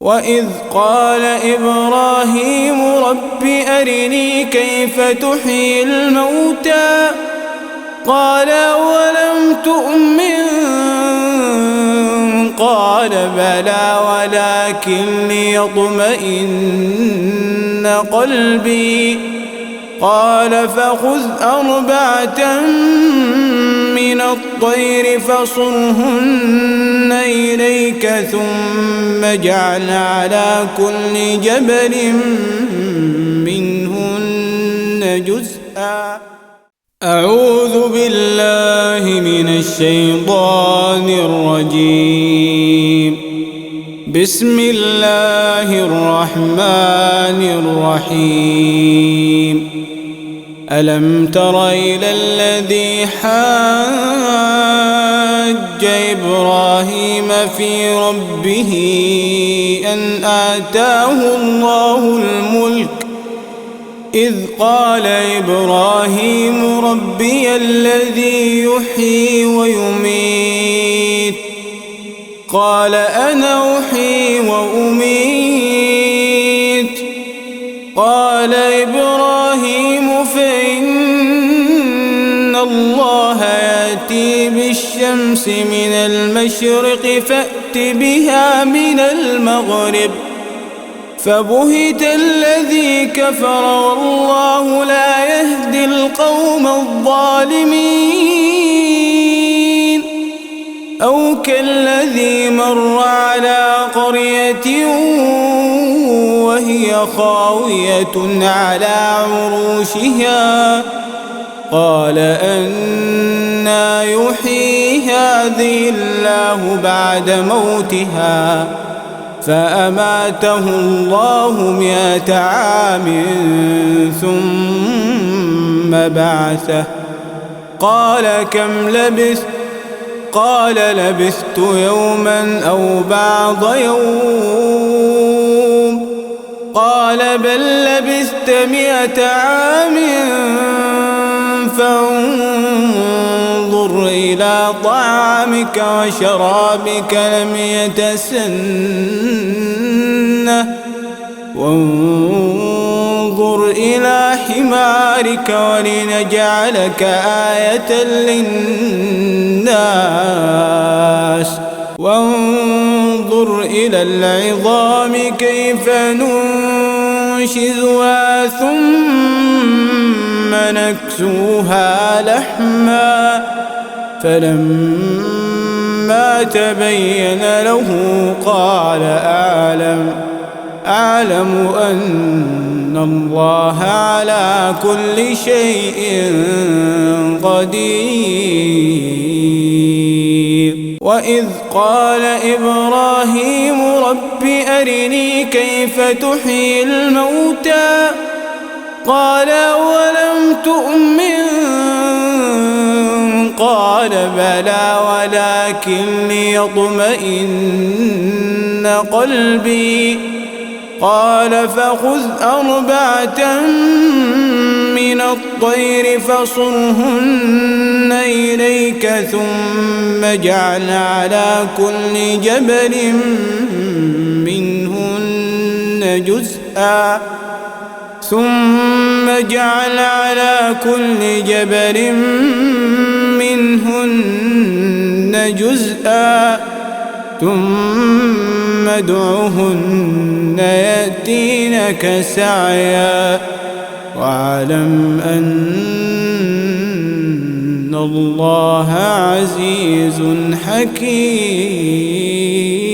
وإذ قال إبراهيم رب أرني كيف تحيي الموتى قال أولم تؤمن قال بلى ولكن ليطمئن قلبي قال فخذ 4 من الطير فصرهن إليك ثم اجعل على كل جبل منهن جزءا. أعوذ بالله من الشيطان الرجيم. بسم الله الرحمن الرحيم. ألم تر إلى الذي حاج إبراهيم في ربه أن آتاه الله الملك إذ قال إبراهيم ربي الذي يحيي ويميت قال أنا أحيي وأميت قال إبراهيم فإن الله يأتي بالشمس من المشرق فأت بها من المغرب فبهت الذي كفر والله لا يهدي القوم الظالمين. أو كالذي مر على قرية وهي خاوية على عروشها قال أنى يحيي هذه الله بعد موتها فأماته الله 100 عام ثم بعثه قال كم لبثت قال لبثت يوما أو بعض يوم قال بل لبثت 100 عام فانظر إلى طعامك وشرابك لم يتسنه وانظر إلى حمارك ولنجعلك آية للناس وانظر إلى العظام كيف ننشزها ثم نكسوها لحما فلما تبين له قال أعلم أن الله على كل شيء قدير. وإذ قال إبراهيم رب أرني كيف تحيي الموتى قال أولم تؤمن قال بلى ولكن ليطمئن قلبي قال فخذ 4 من الطير فصرهن إليك ثم اجعل على كل جبل منهن جزءا ثم اجعل على كل جبل منهن جزءا ثم ادعهن يأتينك سعيا واعلم أن الله عزيز حكيم.